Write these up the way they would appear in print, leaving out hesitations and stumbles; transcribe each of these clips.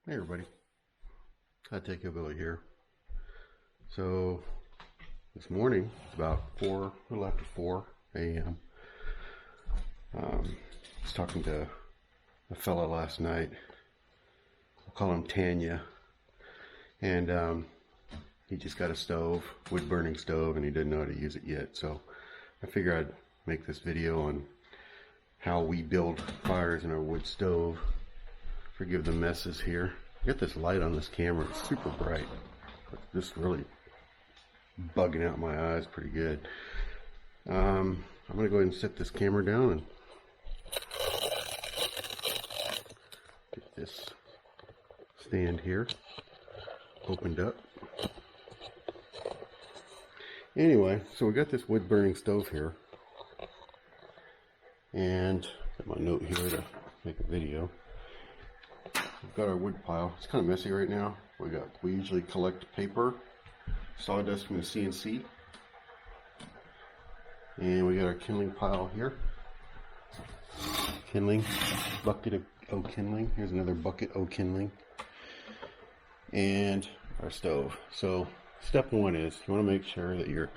Hey everybody, Take Billy here. So this morning, it's about a little after 4 a.m. I was talking to a fella last night. I'll call him Tanya, and he just got a stove, wood burning stove, and he didn't know how to use it yet. So I figured I'd make this video on how we build fires in our wood stove. Forgive the messes here. Get this light on this camera, it's super bright. Just really bugging out my eyes pretty good. I'm gonna go ahead and set this camera down and get this stand here opened up. Anyway, so we got this wood burning stove here, and got my note here to make a video. We've got our wood pile. It's kind of messy right now. We usually collect paper, sawdust from the CNC, and we got our kindling pile here. Kindling, bucket of kindling. Here's another bucket of kindling, and our stove. So step one is you want to make sure that your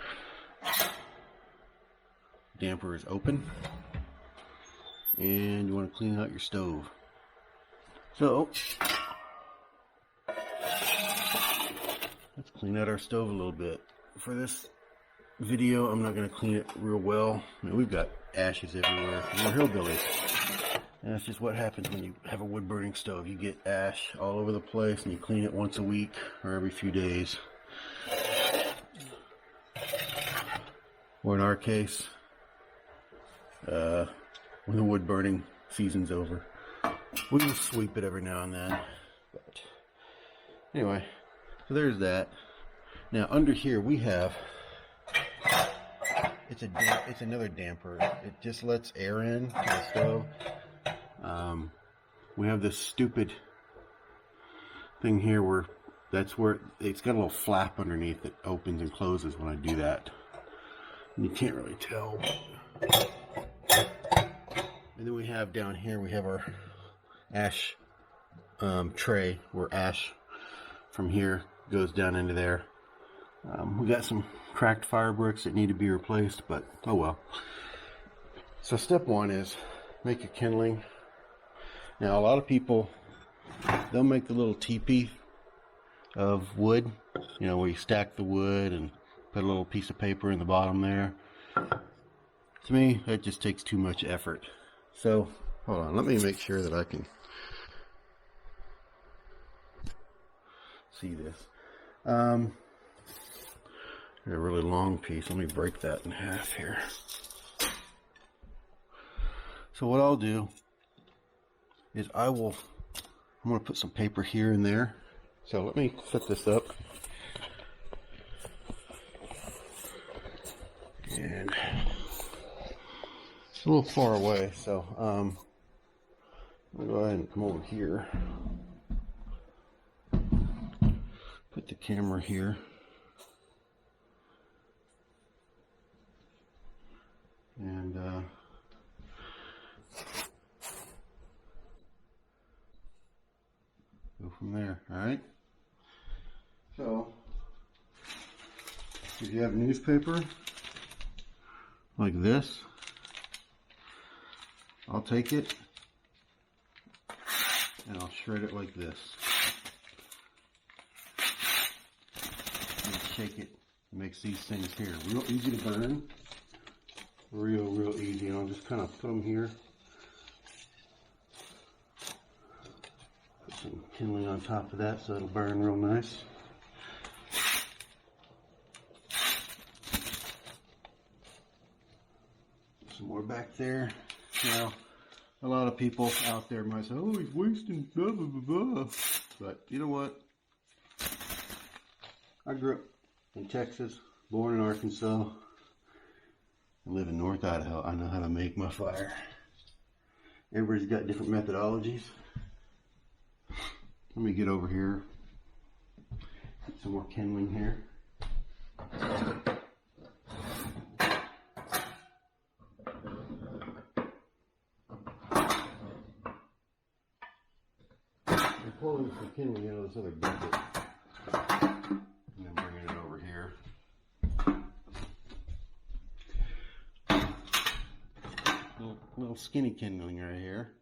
damper is open, and you want to clean out your stove. So let's clean out our stove a little bit. For this video, I'm not going to clean it real well. I mean, we've got ashes everywhere. We're hillbillies. And that's just what happens when you have a wood burning stove. You get ash all over the place, and you clean it once a week or every few days. Or in our case, when the wood burning season's over. We will sweep it every now and then. But anyway, so there's that. Now under here we have, it's another damper. It just lets air in to the stove. We have this stupid thing here where it's got a little flap underneath that opens and closes when I do that. And you can't really tell. And then we have down here, we have our ash tray where ash from here goes down into there. We got some cracked fire bricks that need to be replaced, but oh well. So step one is make a kindling. Now a lot of people, they'll make the little teepee of wood, you know, where you stack the wood and put a little piece of paper in the bottom there. To me, that just takes too much effort. So hold on, let me make sure that I can see this. A really long piece. Let me break that in half here. So what I'll do is I'm going to put some paper here and there. So let me set this up. And it's a little far away, so I'm going to go ahead and come over here. Put the camera here. And go from there, alright? So, if you have newspaper like this, I'll take it and I'll shred it like this. And shake it. It makes these things here real easy to burn. Real easy. And I'll just kind of put them here. Put some kindling on top of that so it'll burn real nice. Some more back there. Now, a lot of people out there might say, oh, he's wasting blah, blah, blah, blah. But you know what? I grew up in Texas, born in Arkansas. I live in North Idaho. I know how to make my fire. Everybody's got different methodologies. Let me get over here. Get some more kindling here. pulling some kindling out of this other bucket. And then bringing it over here. Little skinny kindling right here.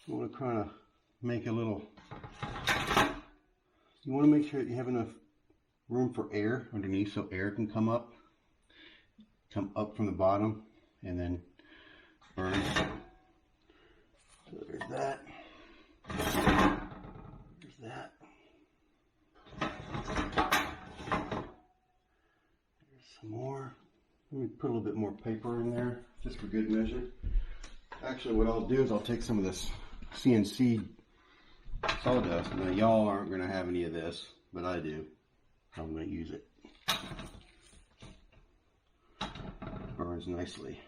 You want to kind of make a little, you want to make sure that you have enough room for air underneath so air can come up from the bottom and then burn. So there's that. There's that. There's some more. Let me put a little bit more paper in there just for good measure. Actually, what I'll do is I'll take some of this CNC sawdust. Now, y'all aren't going to have any of this, but I do. I'm going to use it. Burns nicely.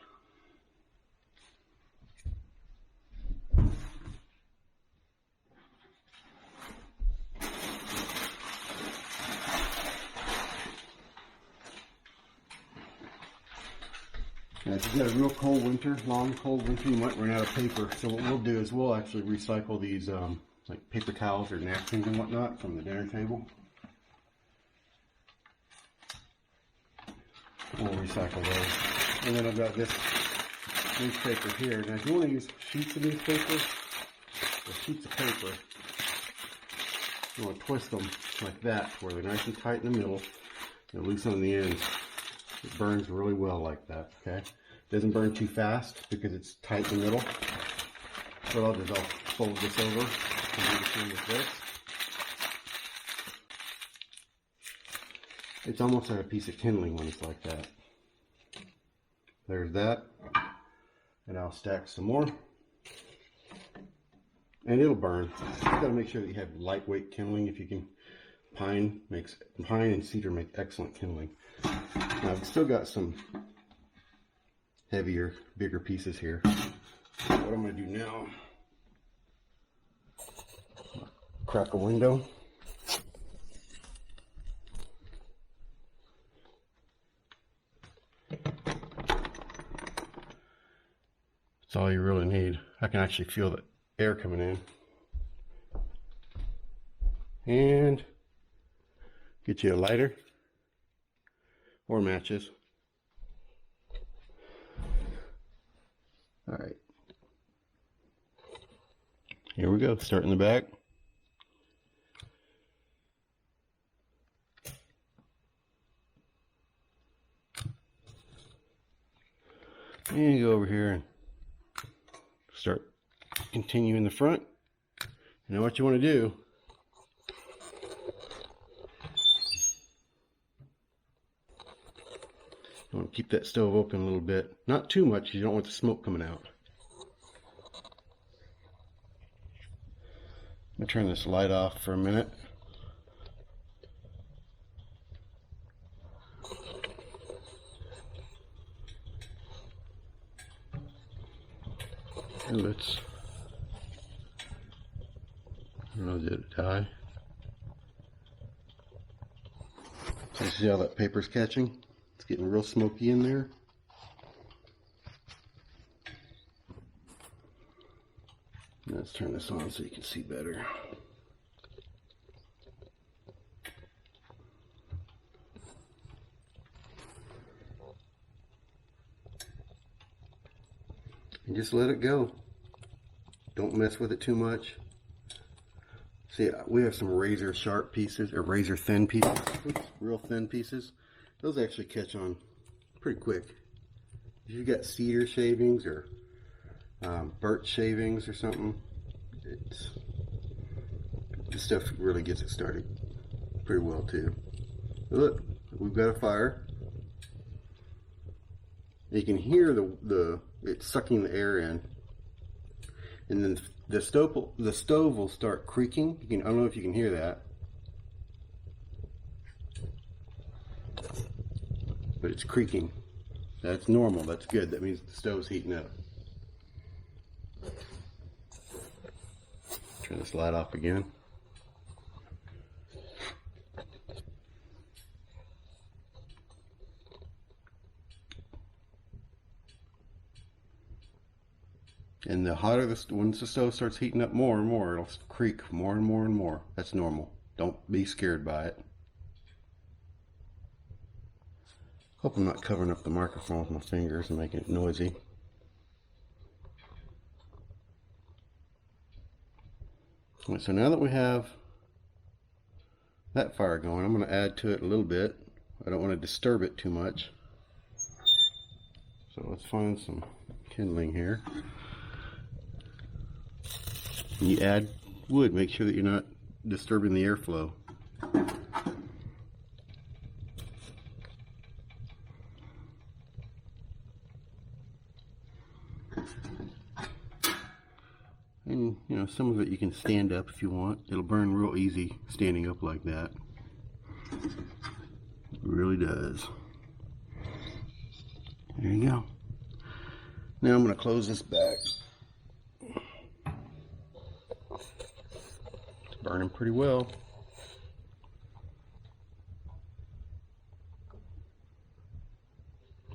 Now, if you've got a real cold winter, long cold winter, you might run out of paper. So what we'll do is we'll actually recycle these like paper towels or napkins and whatnot from the dinner table. We'll recycle those. And then I've got this newspaper here. Now if you want to use sheets of newspaper or sheets of paper, you want to twist them like that where they're nice and tight in the middle and loose on the ends. It burns really well like that, okay? Doesn't burn too fast because it's tight in the middle. What I'll do is I'll fold this over and do the same with this. It's almost like a piece of kindling when it's like that. There's that. And I'll stack some more. And it'll burn. You gotta make sure that you have lightweight kindling if you can. Pine and cedar make excellent kindling. Now I've still got some heavier, bigger pieces here. So what I'm gonna do now, crack a window. That's all you really need. I can actually feel the air coming in. And get you a lighter or matches. All right. Here we go, start in the back. And you go over here and start continuing the front. You know what you want to do? You want to keep that stove open a little bit. Not too much, you don't want the smoke coming out. I'm going to turn this light off for a minute. And let's, I don't know, did it die? So you see how that paper's catching? It's getting real smoky in there. Let's turn this on so you can see better. And just let it go. Don't mess with it too much. See, we have some razor sharp pieces, or razor thin pieces. Oops, real thin pieces. Those actually catch on pretty quick. If you've got cedar shavings or birch shavings or something, this stuff really gets it started pretty well too. Look, we've got a fire. You can hear it's sucking the air in, and then the stove will start creaking. I don't know if you can hear that, but it's creaking. That's normal. That's good. That means the stove's heating up. Turn this light off again. And the hotter once the stove starts heating up more and more, it'll creak more and more and more. That's normal. Don't be scared by it. Hope I'm not covering up the microphone with my fingers and making it noisy. All right, so now that we have that fire going, I'm going to add to it a little bit. I don't want to disturb it too much. So let's find some kindling here. When you add wood, make sure that you're not disturbing the airflow. And you know, some of it you can stand up if you want. It'll burn real easy standing up like that. It really does. There you go. Now I'm going to close this back. It's burning pretty well.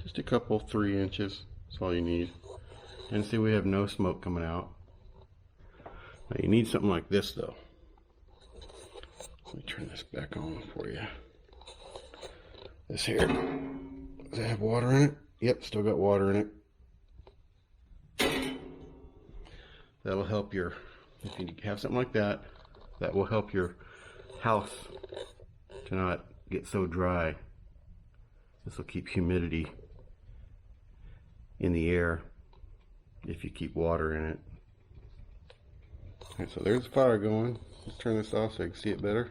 Just a couple, 3 inches. That's all you need. And see, we have no smoke coming out. Now you need something like this though. Let me turn this back on for you. This here, does it have water in it? Yep, still got water in it. That'll help your, if you have something like that, that will help your house to not get so dry. This will keep humidity in the air if you keep water in it. Okay, so there's the fire going. Let's turn this off so you can see it better.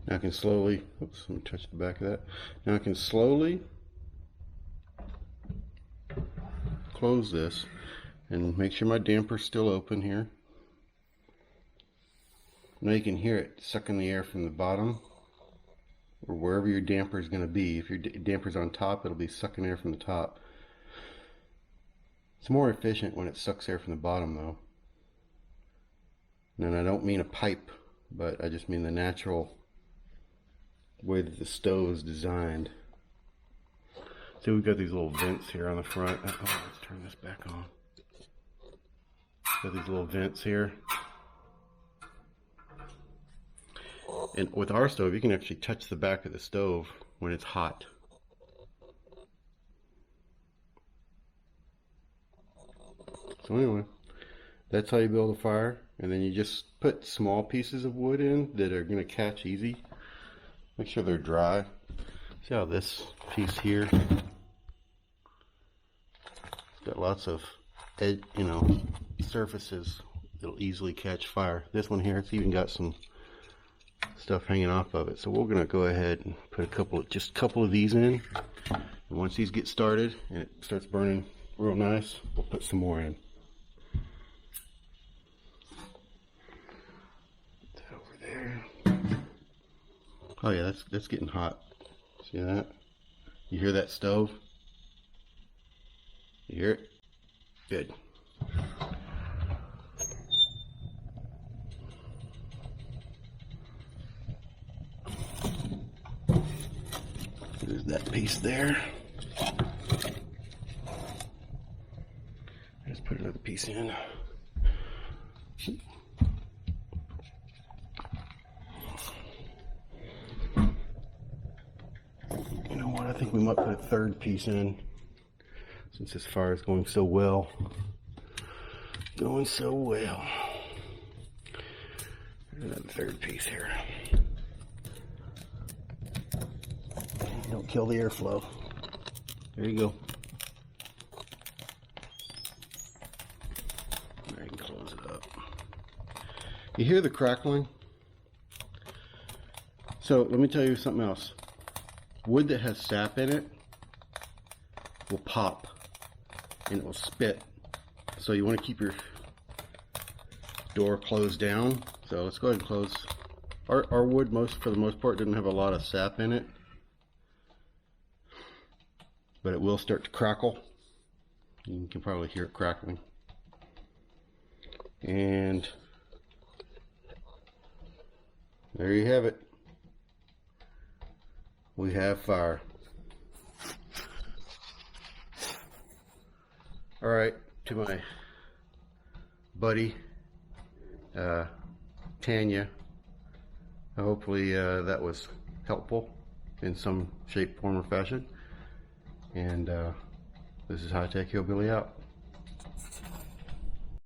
Now I can slowly, oops, let me touch the back of that. Now I can slowly close this and make sure my damper's still open here. Now you can hear it sucking the air from the bottom or wherever your damper is going to be. If your damper's on top, it'll be sucking air from the top. It's more efficient when it sucks air from the bottom though. And I don't mean a pipe, but I just mean the natural way that the stove is designed. So we've got these little vents here on the front. Oh, let's turn this back on. Got these little vents here. And with our stove, you can actually touch the back of the stove when it's hot. So anyway, that's how you build a fire. And then you just put small pieces of wood in that are going to catch easy. Make sure they're dry. See how this piece here, it's got lots of surfaces that'll easily catch fire. This one here, it's even got some stuff hanging off of it. So we're gonna go ahead and put just a couple of these in. And once these get started and it starts burning real nice, we'll put some more in. Put that over there. Oh yeah, that's getting hot. See that? You hear that stove? You hear it? Good. There's that piece there. Let's put another piece in. You know what? I think we might put a third piece in since this fire is going so well. Going so well. There's another third piece here. Don't kill the airflow. There you go. There, you can close it up. You hear the crackling? So let me tell you something else. Wood that has sap in it will pop and it will spit. So you want to keep your door closed down. So let's go ahead and close. Our wood, for the most part, didn't have a lot of sap in it. But it will start to crackle. You can probably hear it crackling. And there you have it. We have fire. Alright, to my buddy Tanya, hopefully that was helpful in some shape, form, or fashion. And this is High Tech Hillbilly out.